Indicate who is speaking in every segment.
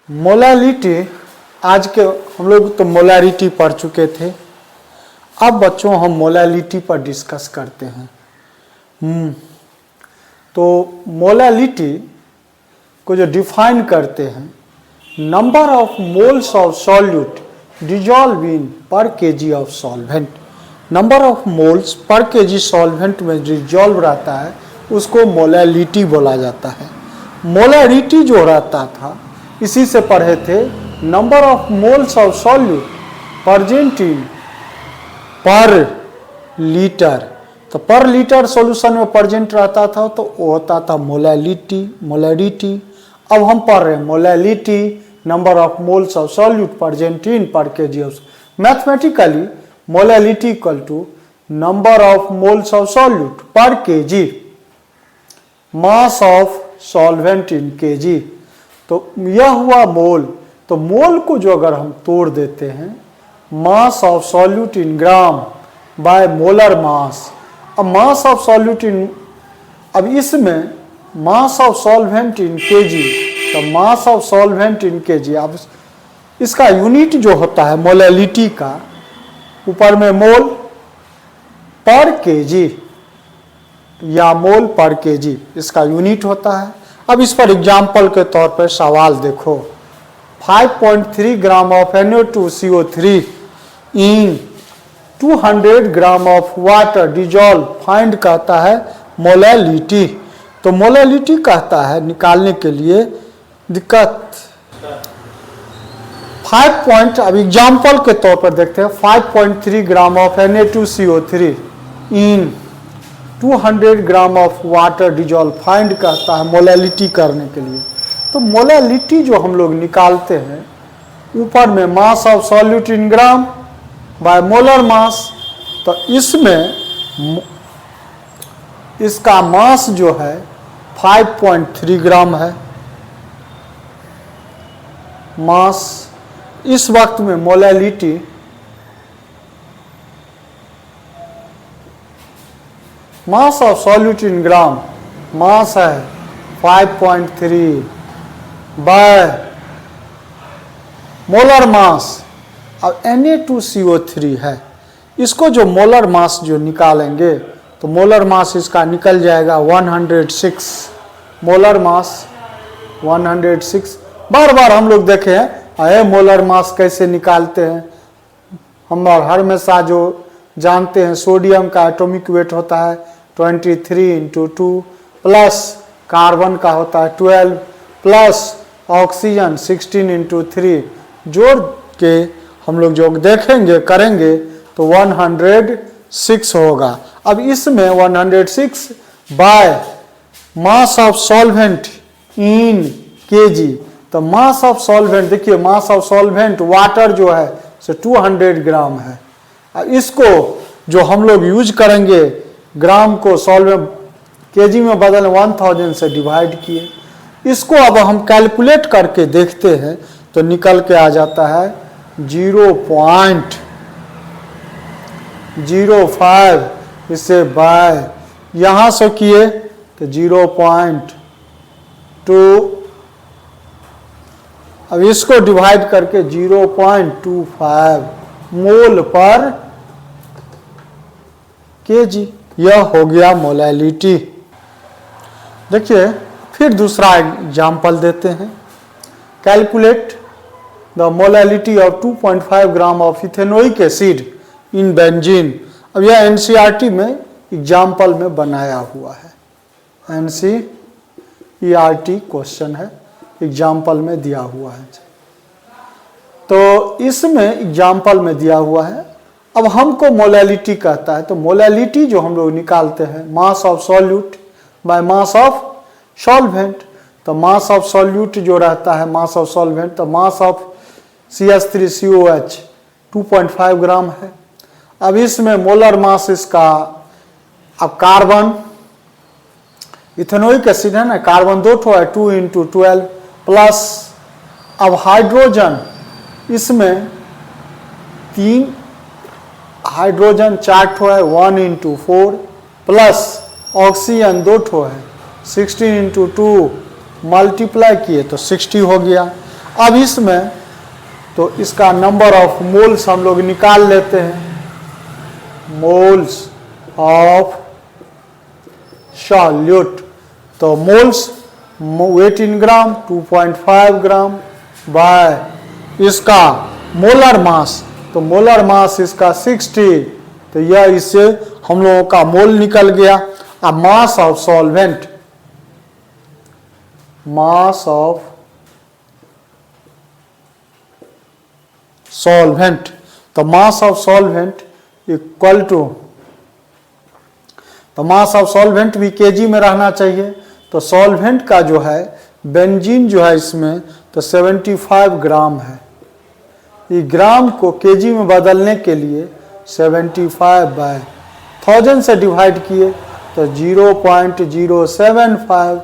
Speaker 1: Molality, आज के हम लोग तो मोलैरिटी पढ़ चुके थे। अब बच्चों हम मोलैलिटी पर डिस्कस करते हैं। तो मोलैलिटी को जो डिफाइन करते हैं, number of moles of solute dissolve in per kg of solvent. Number of moles per kg solvent में डिजॉल्व रहता है उसको मोलैलिटी बोला जाता है। मोलैरिटी जो रहता था इसी से पढ़े थे, number of moles of solute present in per litre. तो पर लीटर सॉल्यूशन में प्रेजेंट रहता था तो वो होता था मोलैरिटी। अब हम पढ़ रहे हैं molality, number of moles of solute present in per kg of. Mathematically molality equal to number of moles of solute per kg mass of solvent in kg. तो यह हुआ मोल। तो मोल को जो अगर हम तोड़ देते हैं mass of solute in gram by molar mass. अब मास ऑफ सॉल्यूट इन, अब इसमें mass of solvent in kg, तो mass of solvent in kg. अब इसका यूनिट जो होता है मोलैलिटी का, ऊपर में मोल पर केजी या मोल पर केजी इसका यूनिट होता है। अब इस पर एग्जाम्पल के तौर पर सवाल देखो, 5.3 gram of NO2CO3 in 200 gram of water dissolve find कहता है मोलैलिटी। तो मोलैलिटी कहता है निकालने के लिए दिक्कत 5 अब एग्जाम्पल के तौर पर देखते हैं, 5.3 gram of Na2CO3 in 200 gram of water dissolve find कहता है मोलैलिटी करने के लिए। तो मोलैलिटी जो हम लोग निकालते हैं, ऊपर में मास of solute in gram by molar मास। तो इसमें इसका मास जो है 5.3 ग्राम है मास। इस वक्त में molality mass of solute in gram, mass है 5.3 बाय मोलर मास। अब Na2CO3 है, इसको जो मोलर मास जो निकालेंगे तो मोलर मास इसका निकल जाएगा 106। Molar mass 106। बार बार हम लोग देखे हैं मोलर मास कैसे निकालते हैं। हम हर हमेशा जो जानते हैं सोडियम का एटॉमिक वेट होता है 23 × 2 प्लस कार्बन का होता है 12 प्लस ऑक्सीजन 16 × 3, जोड़ के हम लोग जो देखेंगे करेंगे तो 106 होगा। अब इसमें 106 bye mass of solvent in kg. तो मास ऑफ सॉल्वेंट देखिए, मास ऑफ सॉल्वेंट वाटर जो है सो 200 ग्राम है। अब इसको जो हम लोग यूज करेंगे, ग्राम को सॉल्वेंट केजी में बदल 1000 से डिवाइड किए। इसको अब हम कैलकुलेट करके देखते हैं तो निकल के आ जाता है 0.05। इसे बाय यहाँ से किए तो 0.2। अब इसको डिवाइड करके 0.25 मोल पर केजी। यह हो गया मोलैलिटी। देखिए फिर दूसरा एग्जाम्पल देते हैं, calculate the molality of 2.5 gram of ethanoic acid in benzene. अब यह NCERT में एग्जाम्पल में बनाया हुआ है, NCERT क्वेश्चन है, एग्जाम्पल में दिया हुआ है। तो इसमें एग्जाम्पल में दिया हुआ है। अब हमको मोलैलिटी कहता है, तो मोलैलिटी जो हम लोग निकालते हैं mass of solute bye mass of solvent. तो मास ऑफ सॉल्यूट जो रहता है मास ऑफ सॉल्वेंट, तो मास ऑफ CH3COH 2.5 ग्राम है। अब इसमें मोलर मास इसका, अब कार्बन इथेनोइक एसिड है ना, कार्बन 2 ठो है 2 × 12 प्लस अब हाइड्रोजन, इसमें 3 हाइड्रोजन 4 ठो है 1 × 4 प्लस ऑक्सीजन 2 ठो है 16 × 2 मल्टीप्लाई किए तो 60 हो गया। अब इसमें तो इसका नंबर ऑफ मोल्स हम लोग निकाल लेते हैं, मोल्स ऑफ सॉल्यूट। तो मोल्स वेट इन ग्राम 2.5 ग्राम बाय इसका मोलर मास, तो मोलर मास इसका 60, तो यह इससे हम लोगों का मोल निकल गया। अब mass of solvent, mass of solvent, तो mass of solvent equal to, तो मास ऑफ सॉल्वेंट भी केजी में रहना चाहिए। तो सॉल्वेंट का जो है बेंजीन जो है इसमें तो 75 ग्राम है, ये ग्राम को केजी में बदलने के लिए 75/1000 से डिवाइड किए तो 0.075।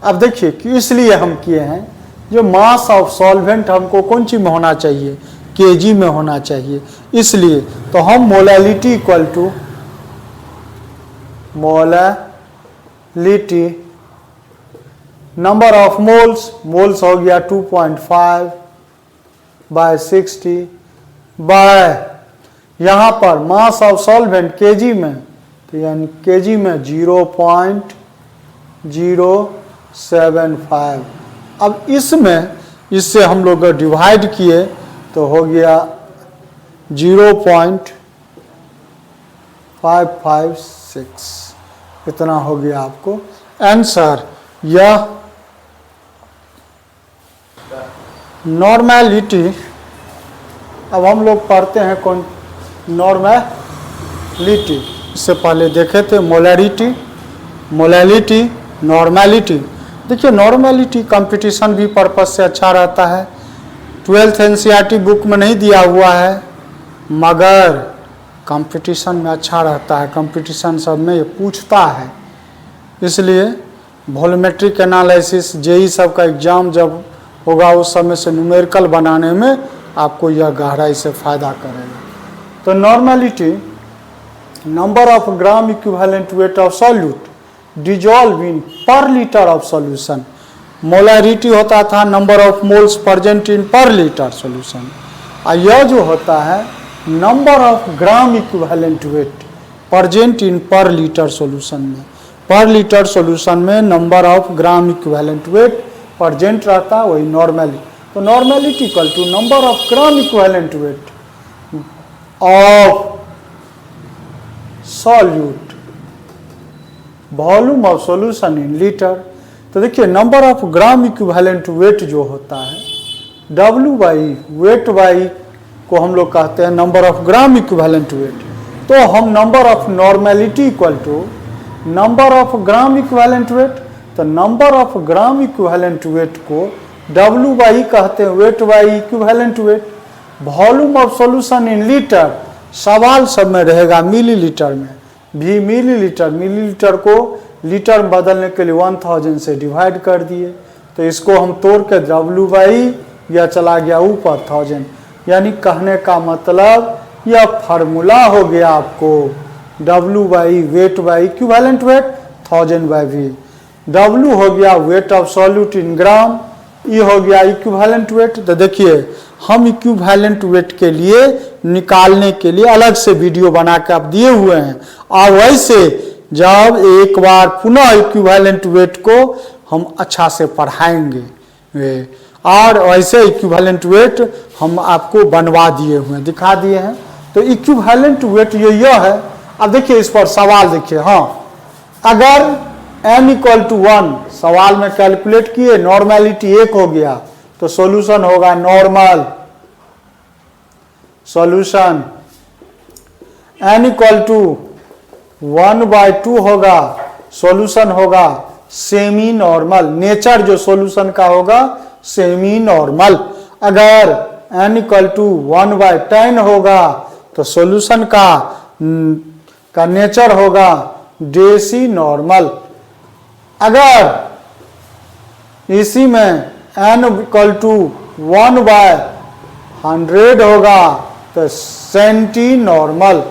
Speaker 1: अब देखिए कि इसलिए हम किए हैं, जो मास ऑफ सॉल्वेंट हमको कौन सी में होना चाहिए, केजी में होना चाहिए, इसलिए तो हम molality equal to molality number of moles, moles हो गया 2.5/60 बाय यहाँ पर मास ऑफ सॉल्वेंट केजी में, तो यानी केजी में 0.075। अब इसमें इससे हम लोग डिवाइड किए तो हो गया 0.556, इतना हो गया आपको आंसर। यह नॉर्मेलिटी, अब हम लोग पढ़ते हैं कौन नॉर्मेलिटी, इससे पहले देखे थे मोलैरिटी, मोलैलिटी, नॉर्मेलिटी। देखिए नॉर्मेलिटी कंपटीशन भी पर्पस से अच्छा रहता है, 12th NCERT बुक में नहीं दिया हुआ है, मगर कंपटीशन में अच्छा रहता है, कंपटीशन सब में ये पूछता है। इसलिए वॉल्यूमेट्रिक एनालिसिस जेई सब का एग्जाम जब होगा उस समय से न्यूमेरिकल बनाने में आपको यह गहराई से फ़ायदा करेगा। तो normality number of gram equivalent weight of solute dissolve in per litre of solution, molarity होता था number of moles present in per litre solution, और यह जो होता है number of gram equivalent weight present in per litre solution में, per litre solution में number of gram equivalent weight present रहता है, वही नॉर्मेलिटी। तो normality equal to number of gram equivalent weight of solute volume of solution in litre. तो देखिए number of gram equivalent wait जो होता है W बाई वेट बाई को हम लोग कहते हैं number of gram equivalent weight. तो हम number of normality equal to number of gram equivalent weight, तो number of gram equivalent weight को W बाई कहते हैं weight by equivalent weight, volume of solution in litre, सवाल सब में रहेगा मिलीलीटर में, भी मिलीलीटर, मिलीलीटर को लीटर में बदलने के लिए 1000 से डिवाइड कर दिए, तो इसको हम तोड़ के W बाई या चला गया ऊपर 1000, यानी कहने का मतलब यह फार्मूला हो गया आपको W by wait by equivalent wait 1000/V। W हो गया वेट ऑफ सॉल्यूट इन ग्राम, ये हो गया इक्विवेलेंट वेट। तो देखिए हम इक्विवेलेंट वेट के लिए निकालने के लिए अलग से वीडियो बना के आप दिए हुए हैं, और वैसे जब एक बार पुनः इक्विवेलेंट वेट को हम अच्छा से पढ़ाएंगे, और वैसे इक्विवेलेंट वेट हम आपको बनवा दिए हुए हैं, दिखा दिए हैं। तो इक्विवेलेंट वेट यह है। अब देखिए इस पर सवाल देखिए, हाँ अगर n इक्वल टू 1 सवाल में कैलकुलेट किए, नॉर्मेलिटी 1 हो गया तो सॉल्यूशन होगा normal solution, n equal to 1/2 होगा सॉल्यूशन होगा सेमी नॉर्मल, नेचर जो सॉल्यूशन का होगा सेमी नॉर्मल। अगर n इक्वल टू 1/10 होगा तो सॉल्यूशन का नेचर होगा डेसी नॉर्मल। अगर इसी में n इक्वल टू 1/100 होगा तो सेंटी नॉर्मल,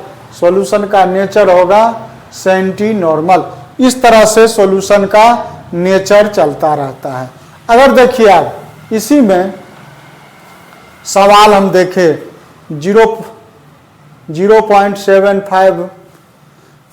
Speaker 1: सॉल्यूशन का नेचर होगा सेंटी नॉर्मल। इस तरह से सॉल्यूशन का नेचर चलता रहता है। अगर देखिए आप इसी में सवाल हम देखें 0.75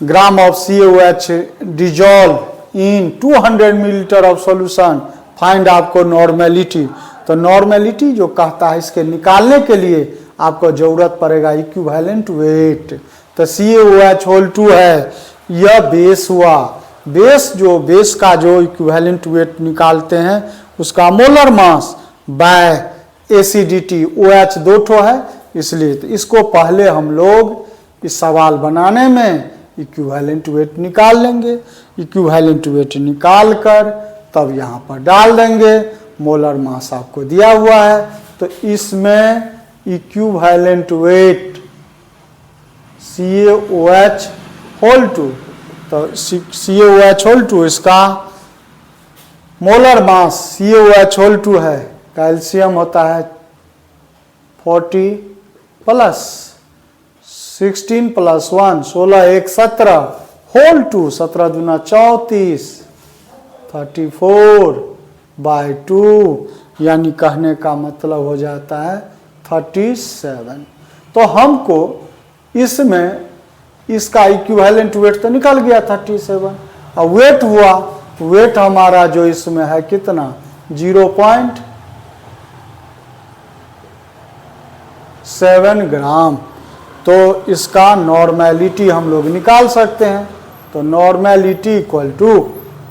Speaker 1: gram of CaOH dissolve in 200 millilitre of solution, find आपको नॉर्मेलिटी। तो नॉर्मेलिटी जो कहता है इसके निकालने के लिए आपको जरूरत पड़ेगा इक्विवेलेंट वेट। तो CaOH होल 2 है, यह बेस हुआ। बेस का जो इक्विवेलेंट वेट निकालते हैं उसका molar mass by acidity, OH 2 ठो है इसलिए। तो इसको पहले हम लोग इस सवाल बनाने में इक्विवेलेंट वेट निकाल लेंगे। इक्विवेलेंट वेट निकाल कर तब यहाँ पर डाल देंगे। मोलर मास आपको दिया हुआ है, तो इसमें इक्विवेलेंट वेट CaOH होल 2, तो CaOH होल 2 इसका मोलर मास CaOH होल 2 है। कैल्शियम होता है 40 प्लस 16 प्लस 1 16 1 17 होल 2, 17 दूना 34 34 बाय 2, यानी कहने का मतलब हो जाता है 37। तो हमको इसमें इसका इक्विवेलेंट वेट तो निकल गया 37, और वेट हुआ, वेट हमारा जो इसमें है कितना 0.7 ग्राम। तो इसका नॉर्मेलिटी हम लोग निकाल सकते हैं। तो normality equal to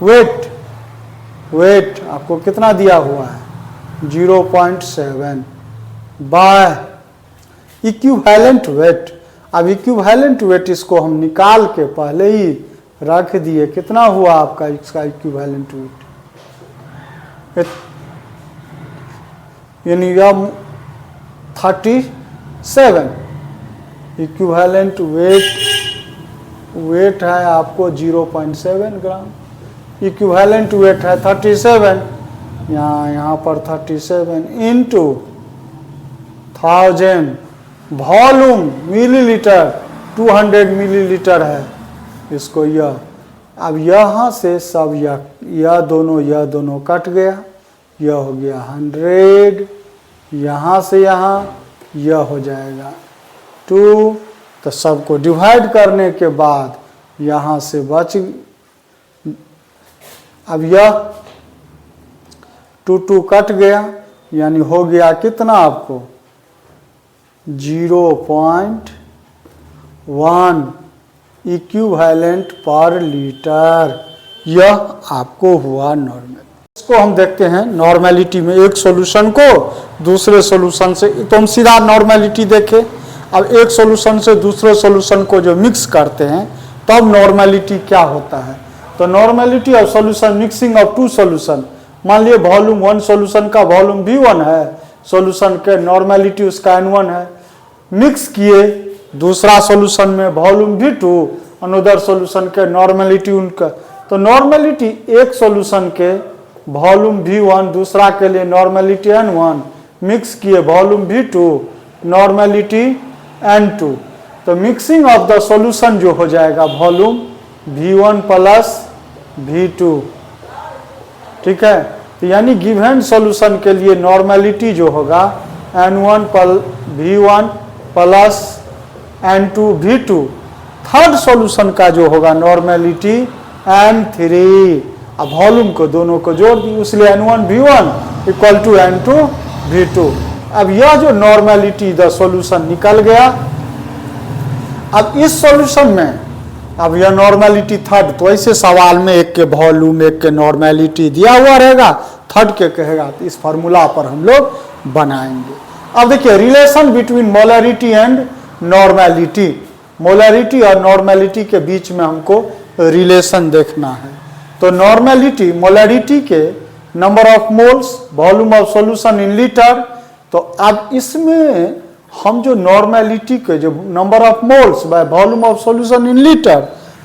Speaker 1: weight, weight आपको कितना दिया हुआ है 0.7 बाय इक्विवेलेंट वेट। अब इक्विवेलेंट वेट इसको हम निकाल के पहले ही रख दिए, कितना हुआ आपका इसका इक्विवेलेंट वेट, यानी 37। इक्विवेलेंट वेट है आपको 0.7 ग्राम, इक्विवेलेंट वेट है 37, यहाँ पर 37 इंटू 1000 वॉल्यूम मिलीलीटर 200 मिलीलीटर है इसको यह। अब यहाँ से सब यह दोनों कट गया, यह हो गया 100, यहाँ से यहाँ यह हो जाएगा 2। तो सबको डिवाइड करने के बाद यहाँ से बच, अब यह 2 कट गया, यानी हो गया कितना आपको 0.1 इक्विवेलेंट पर लीटर। यह आपको हुआ नॉर्मल। इसको हम देखते हैं नॉर्मेलिटी में, एक सॉल्यूशन को दूसरे सॉल्यूशन से, तो हम सीधा नॉर्मेलिटी देखें। अब एक सॉल्यूशन से दूसरे सॉल्यूशन को जो मिक्स करते हैं तब नॉर्मेलिटी क्या होता है। तो normality of solution mixing of 2 solution, मान लिए वॉल्यूम 1 सॉल्यूशन का वॉल्यूम V1 है, सॉल्यूशन के नॉर्मेलिटी उसका N1 है, मिक्स किए दूसरा सॉल्यूशन में वॉल्यूम V2, अनदर सॉल्यूशन के नॉर्मेलिटी उनका। तो नॉर्मेलिटी एक सॉल्यूशन के वॉल्यूम V1, दूसरा के लिए नॉर्मेलिटी N1, मिक्स किए वॉल्यूम V2, नॉर्मेलिटी N2। तो मिक्सिंग ऑफ द सॉल्यूशन जो हो जाएगा वॉल्यूम V1 प्लस V2, ठीक है। तो यानी गिवन सॉल्यूशन के लिए नॉर्मेलिटी जो होगा N1 V1 plus N2 V2। Third solution का जो होगा नॉर्मेलिटी N3। अब वॉल्यूम को दोनों को जोड़ दी, इसलिए N1 V1 equal to N2 V2। अब यह जो नॉर्मेलिटी द सॉल्यूशन निकल गया। अब इस सॉल्यूशन में अब यह नॉर्मेलिटी थर्ड, तो ऐसे सवाल में एक के वॉल्यूम एक के नॉर्मेलिटी दिया हुआ रहेगा, थर्ड के कहेगा, तो इस फार्मूला पर हम लोग बनाएंगे। अब देखिए relation between molarity and normality, molarity और नॉर्मेलिटी के बीच में हमको रिलेशन देखना है। तो नॉर्मेलिटी मोलरिटी के number of moles, volume of solution in litre. तो अब इसमें हम जो नॉर्मेलिटी के जो number of moles bye volume of solution in litre,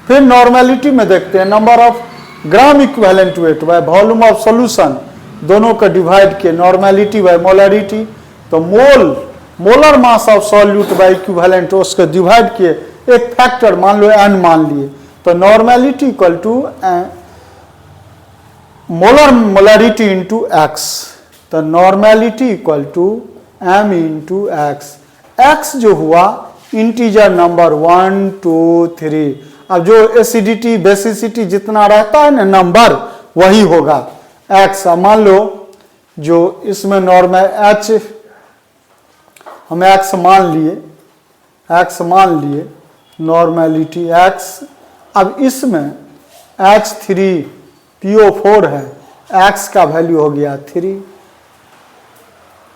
Speaker 1: फिर नॉर्मेलिटी में देखते हैं number of gram equivalent wait by volume of solution, दोनों को डिवाइड किए नॉर्मेलिटी बाय मोलरिटी। तो molar mass of solute by equivalent, उसको डिवाइड किए एक फैक्टर मान लो n मान लिए, तो normality equal to molarity into x। तो normality equal to m into x. X जो हुआ इंटीजर नंबर 1 2 3। अब जो एसिडिटी बेसिसिटी जितना रहता है ना नंबर वही होगा एक्स। मान लो जो इसमें नॉर्मल एच हम एक्स मान लिए नॉर्मेलिटी एक्स। अब इसमें H3PO4 है, एक्स का वैल्यू हो गया 3।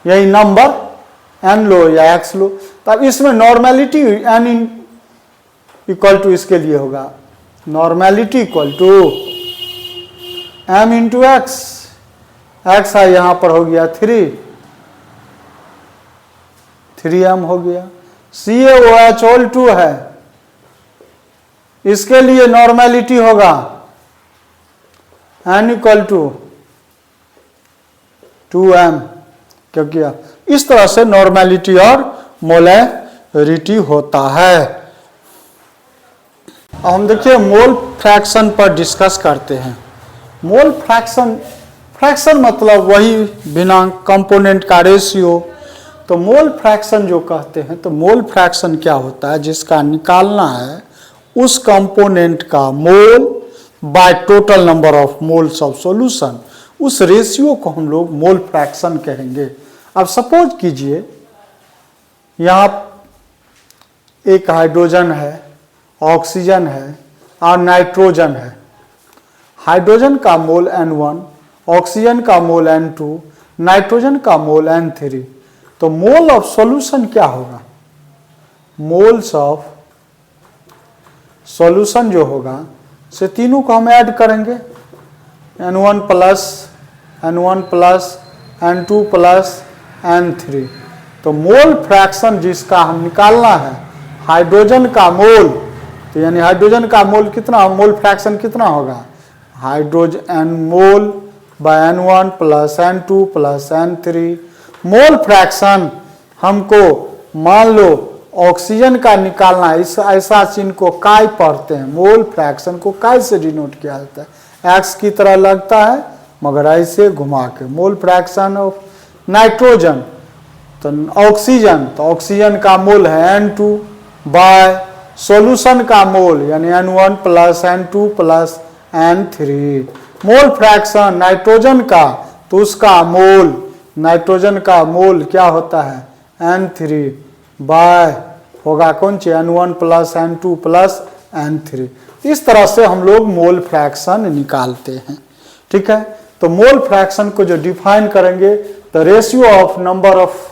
Speaker 1: यही नंबर n लो या x लो। तब इसमें नॉर्मेलिटी n इक्वल टू इसके लिए होगा normality equal to m into x. X है यहां पर हो गया 3m हो गया। CaOH 2 है, इसके लिए नॉर्मेलिटी होगा n इक्वल टू 2m, क्योंकि इस तरह से नॉर्मेलिटी और मोलैरिटी होता है। अब हम देखिए मोल फ्रैक्शन पर डिस्कस करते हैं। मोल फ्रैक्शन मतलब वही बिना कंपोनेंट का रेशियो। तो मोल फ्रैक्शन जो कहते हैं, तो मोल फ्रैक्शन क्या होता है, जिसका निकालना है उस कंपोनेंट का mole by total number of moles of solution. उस रेशियो को हम लोग मोल फ्रैक्शन कहेंगे। अब सपोज कीजिए यहाँ एक हाइड्रोजन है, ऑक्सीजन है और नाइट्रोजन है। हाइड्रोजन का मोल N1, ऑक्सीजन का मोल N2, नाइट्रोजन का मोल N3। तो मोल ऑफ सॉल्यूशन क्या होगा, मोल्स ऑफ सॉल्यूशन जो होगा से तीनों को हम ऐड करेंगे, N1 plus N2 plus N3। तो मोल फ्रैक्शन जिसका हम निकालना है हाइड्रोजन का मोल, तो यानी हाइड्रोजन का मोल कितना, मोल फ्रैक्शन कितना होगा, hydrogen mole by N1 plus N2 plus N3। Mole fraction हमको मान लो ऑक्सीजन का निकालना है, इस ऐसा चिन्ह को काय पढ़ते हैं। मोल फ्रैक्शन को काय से डिनोट किया जाता है, एक्स की तरह लगता है मगर ऐसे घुमा के। मोल फ्रैक्शन ऑफ नाइट्रोजन तो ऑक्सीजन, तो ऑक्सीजन का मोल है N2 बाय सॉल्यूशन का मोल यानी N1 plus N2 plus N3। Mole fraction nitrogen का, तो उसका मोल, नाइट्रोजन का मोल क्या होता है N3 बाय होगा कौन सी N1 plus N2 plus N3। इस तरह से हम लोग मोल फ्रैक्शन निकालते हैं। ठीक है, तो मोल फ्रैक्शन को जो डिफाइन करेंगे, the ratio of number of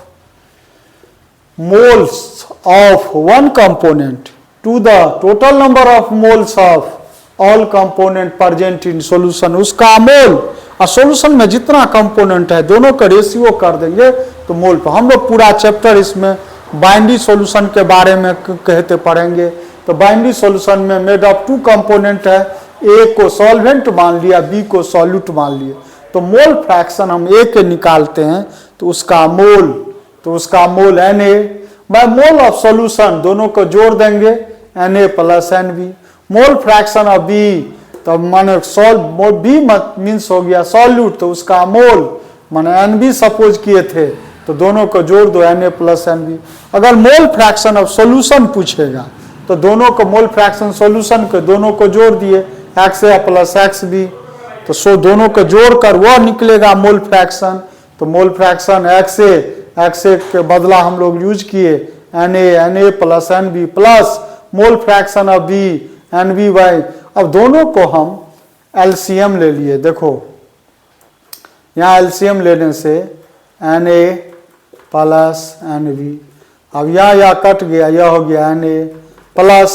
Speaker 1: moles of one component to the total number of moles of all component present in solution. उसका मोल और सॉल्यूशन में जितना कंपोनेंट है दोनों का रेशियो कर देंगे तो मोल पर। हम लोग पूरा चैप्टर इसमें बाइनरी सॉल्यूशन के बारे में कहते पढ़ेंगे। तो बाइनरी सॉल्यूशन में मेड ऑफ 2 कंपोनेंट है, ए को सॉल्वेंट मान लिया, बी को सॉल्यूट मान लिया। तो मोल फ्रैक्शन हम ए के निकालते हैं तो उसका mole Na by mole of solution, दोनों को जोड़ देंगे Na plus Nb। Mole fraction of B, तो माने बी मीन्स हो गया सॉल्यूट, तो उसका मोल माने Nb सपोज किए थे, तो दोनों को जोड़ दो Na प्लस Nb। अगर मोल फ्रैक्शन ऑफ सॉल्यूशन पूछेगा तो दोनों को मोल फ्रैक्शन सॉल्यूशन के दोनों को जोड़ दिए XA प्लस XB, तो दोनों को जोड़कर वह निकलेगा मोल फ्रैक्शन। तो मोल फ्रैक्शन XA के बदला हम लोग यूज किए Na plus Nb plus mole fraction of B Nb by. अब दोनों को हम एलसीएम ले लिए। देखो यहाँ एलसीएम लेने से Na प्लस Nb, अब यह कट गया, यह हो गया Na प्लस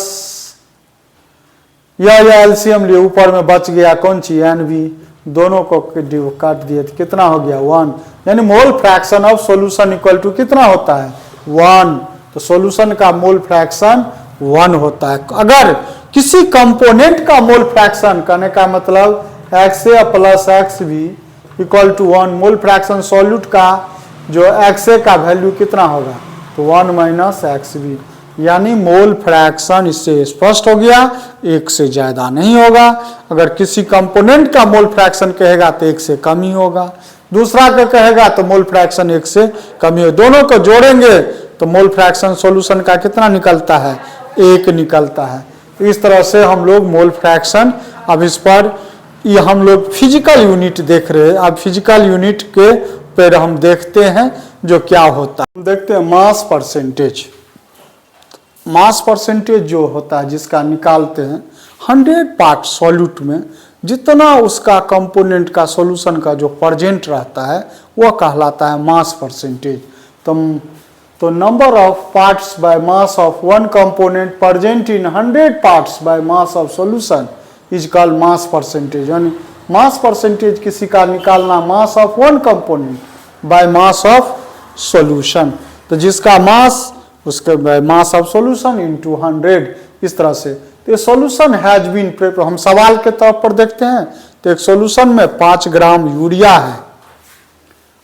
Speaker 1: यह एलसीएम लिए, ऊपर में बच गया कौन सी Nb, दोनों को काट दिए तो कितना हो गया 1। यानी mole fraction of solution equal to कितना होता है 1। तो सॉल्यूशन का मोल फ्रैक्शन 1 होता है। अगर किसी कंपोनेंट का मोल फ्रैक्शन करने का मतलब XA plus XB equal to 1, mole fraction solute का जो XA का वैल्यू कितना होगा तो 1 माइनस XB। यानी मोल फ्रैक्शन इससे स्पष्ट हो गया, 1 से ज्यादा नहीं होगा। अगर किसी कंपोनेंट का मोल फ्रैक्शन कहेगा तो 1 से कम ही होगा। दूसरा का कहेगा तो मोल फ्रैक्शन 1 से कम ही हो। दोनों को जोड़ेंगे तो मोल फ्रैक्शन सॉल्यूशन का कितना निकलता है, 1 निकलता है। इस तरह से हम लोग मोल फ्रैक्शन, अब इस पर ये हम लोग फिजिकल यूनिट देख रहे हैं। अब फिजिकल यूनिट के पर हम देखते हैं जो क्या होता है। हम देखते हैं मास परसेंटेज। मास परसेंटेज जो होता है जिसका निकालते हैं 100 पार्ट सॉल्यूट में जितना उसका कंपोनेंट का सॉल्यूशन का जो प्रेजेंट रहता है वह कहलाता है मास परसेंटेज। तो number of parts bye mass of one component present in 100 parts bye mass of solution is called mass percentage. यानी मास परसेंटेज किसी का निकालना mass of one component bye mass of solution, तो जिसका मास उसके bye mass of solution into 100, इस तरह से। तो सॉल्यूशन हैज बीन प्रिपेयर्ड, हम सवाल के तौर पर देखते हैं तो एक सॉल्यूशन में 5 ग्राम यूरिया है,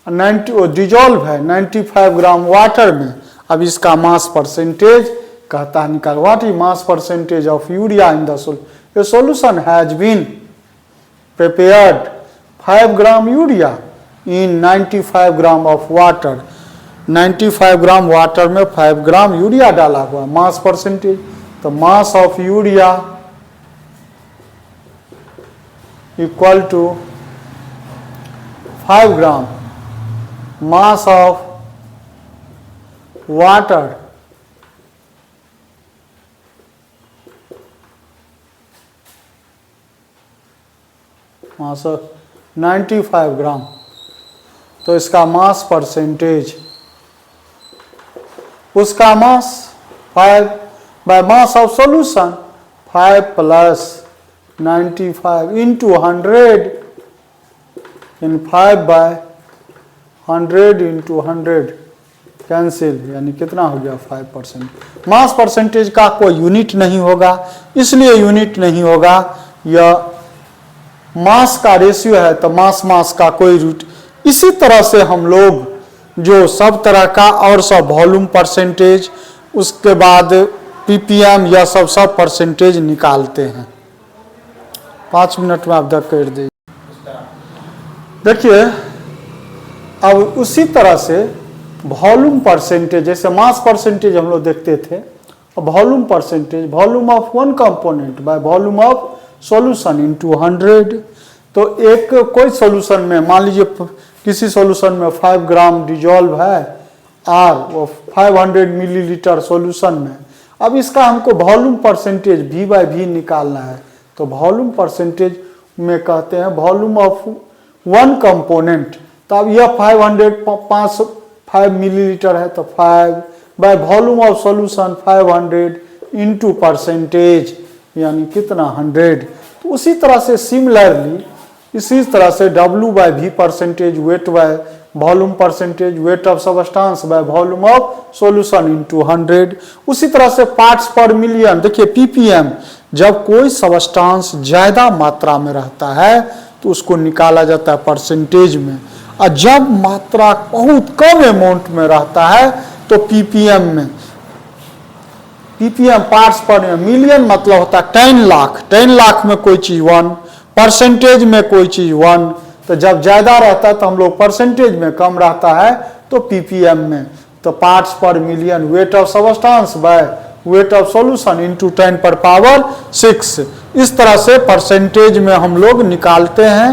Speaker 1: 90 डिजोल्व है 95 ग्राम वाटर में। अब इसका मास परसेंटेज कहता है निकाल, what is mass percentage of urea in the solution. A solution has been prepared 5 gram urea in 95 gram of water. 95 gram water में 5 ग्राम यूरिया डाला हुआ, मास परसेंटेज। तो mass of urea equal to 5 gram mass of water mass of 95 gram. तो इसका mass percentage, उसका mass 5 by mass of solution 5 plus 95 into 100 in 5 bye 100 into 100 cancel, यानी कितना हो गया 5%। मास परसेंटेज का कोई यूनिट नहीं होगा, इसलिए यूनिट नहीं होगा, यह मास का रेशियो है तो मास का कोई रूट। इसी तरह से हम लोग जो सब तरह का और सब वॉल्यूम परसेंटेज, उसके बाद पीपीएम, यह सब परसेंटेज निकालते हैं। 5 मिनट में आप दर्ज कर दीजिए। देखिए अब उसी तरह से वॉल्यूम परसेंटेज, जैसे मास परसेंटेज हम लोग देखते थे, volume percentage volume of one component bye volume of solution into 100। तो एक कोई सॉल्यूशन में मान लीजिए किसी सॉल्यूशन में 5 ग्राम डिजोल्व है और वो 500 मिलीलीटर सॉल्यूशन में, अब इसका हमको volume percentage V by V निकालना है। तो वॉल्यूम परसेंटेज में कहते हैं वॉल्यूम ऑफ वन कंपोनेंट। तो अब यह 5 मिलीलीटर है तो 5 bye volume of solution 500 into percentage, यानी कितना 100। तो उसी तरह से सिमिलरली इसी तरह से W by V percentage, weight by volume percentage, weight of substance by volume of solution into 100। उसी तरह से पार्ट्स पर मिलियन, देखिए पीपीएम, जब कोई सबस्टांस ज्यादा मात्रा में रहता है तो उसको निकाला जाता है परसेंटेज में, और जब मात्रा बहुत कम अमाउंट में रहता है तो पीपीएम में। पीपीएम पार्ट्स पर मिलियन मतलब होता है 10 लाख। 10 लाख में कोई चीज 1, परसेंटेज में कोई चीज 1। तो जब ज्यादा रहता है तो हम लोग परसेंटेज में, कम रहता है तो पीपीएम में। तो पार्ट्स पर million, wait of substance by weight of solution into 10 पर पावर 6। इस तरह से परसेंटेज में हम लोग निकालते हैं।